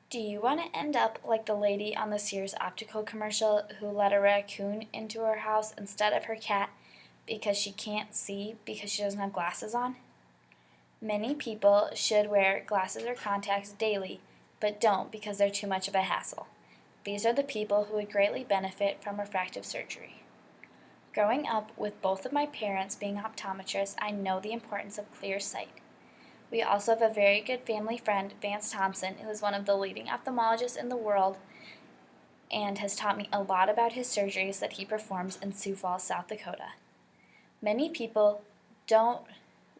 Do you want to end up like the lady on the Sears optical commercial who let a raccoon into her house instead of her cat because she can't see because she doesn't have glasses on? Many people should wear glasses or contacts daily, but don't because they're too much of a hassle. These are the people who would greatly benefit from refractive surgery. Growing up with both of my parents being optometrists, I know the importance of clear sight. We also have a very good family friend, Vance Thompson, who is one of the leading ophthalmologists in the world and has taught me a lot about his surgeries that he performs in Sioux Falls, South Dakota. Many people don't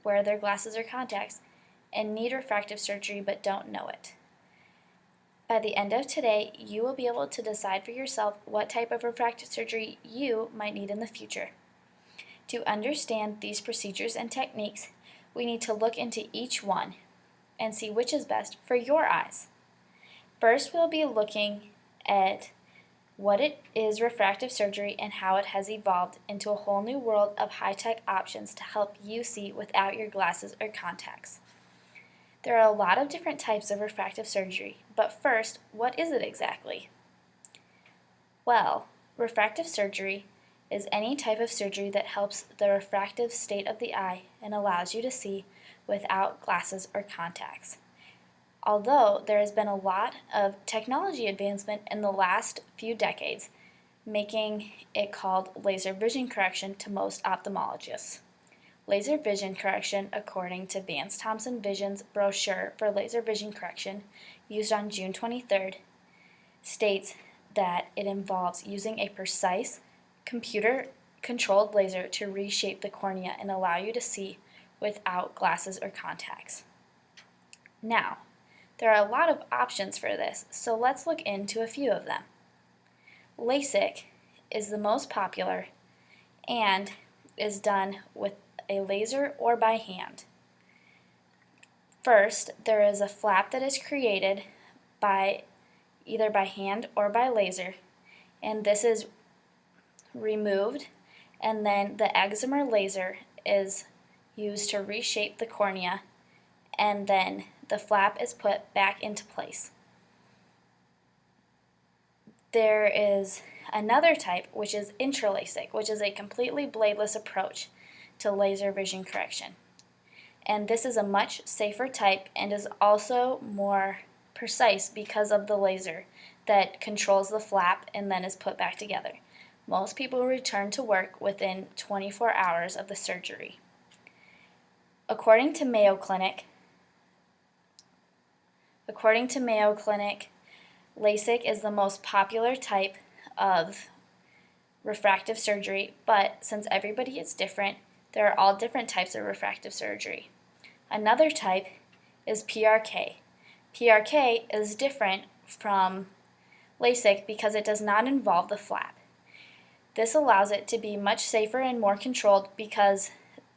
wear their glasses or contacts and need refractive surgery but don't know it. By the end of today, you will be able to decide for yourself what type of refractive surgery you might need in the future. To understand these procedures and techniques, we need to look into each one and see which is best for your eyes. First, we'll be looking at what it is refractive surgery and how it has evolved into a whole new world of high-tech options to help you see without your glasses or contacts. There are a lot of different types of refractive surgery, but first, what is it exactly? Well, refractive surgery is any type of surgery that helps the refractive state of the eye and allows you to see without glasses or contacts. Although there has been a lot of technology advancement in the last few decades, making it called laser vision correction to most ophthalmologists. Laser vision correction, according to Vance Thompson Vision's brochure for laser vision correction, used on June 23rd, states that it involves using a precise, computer-controlled laser to reshape the cornea and allow you to see without glasses or contacts. Now, there are a lot of options for this, so let's look into a few of them. LASIK is the most popular and is done with a laser or by hand. First, there is a flap that is created by either by hand or by laser, and this is removed, and then the excimer laser is used to reshape the cornea, and then the flap is put back into place. There is another type, which is intralasic, which is a completely bladeless approach to laser vision correction. And this is a much safer type and is also more precise because of the laser that controls the flap and then is put back together. Most people return to work within 24 hours of the surgery. According to Mayo Clinic, LASIK is the most popular type of refractive surgery, but since everybody is different, there are all different types of refractive surgery. Another type is PRK. PRK is different from LASIK because it does not involve the flap. This allows it to be much safer and more controlled because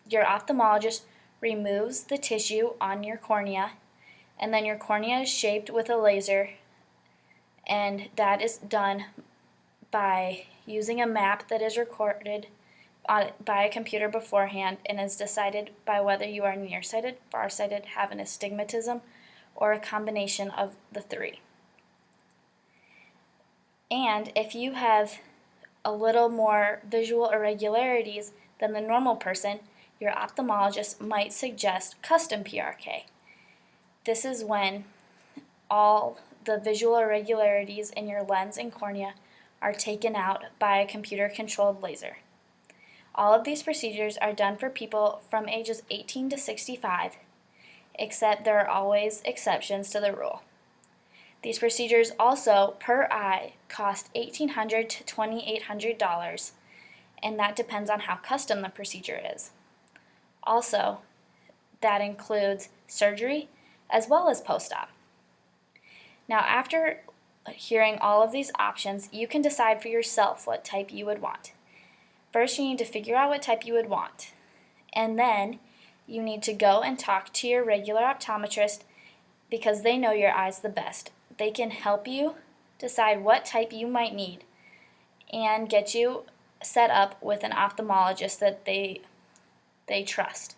your ophthalmologist removes the tissue on your cornea, and then your cornea is shaped with a laser, and that is done by using a map that is recorded by a computer beforehand and is decided by whether you are nearsighted, farsighted, have an astigmatism, or a combination of the three. And if you have a little more visual irregularities than the normal person, your ophthalmologist might suggest custom PRK. This is when all the visual irregularities in your lens and cornea are taken out by a computer-controlled laser. All of these procedures are done for people from ages 18 to 65, except there are always exceptions to the rule. These procedures also, per eye, cost $1,800 to $2,800, and that depends on how custom the procedure is. Also, that includes surgery as well as post-op. Now, after hearing all of these options, you can decide for yourself what type you would want. First, you need to figure out what type you would want, and then you need to go and talk to your regular optometrist because they know your eyes the best. They can help you decide what type you might need and get you set up with an ophthalmologist that they trust.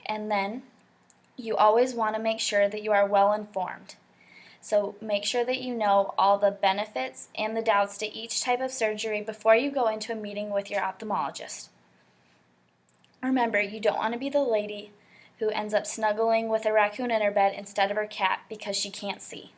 And then you always want to make sure that you are well informed. So make sure that you know all the benefits and the doubts to each type of surgery before you go into a meeting with your ophthalmologist. Remember, you don't want to be the lady who ends up snuggling with a raccoon in her bed instead of her cat because she can't see.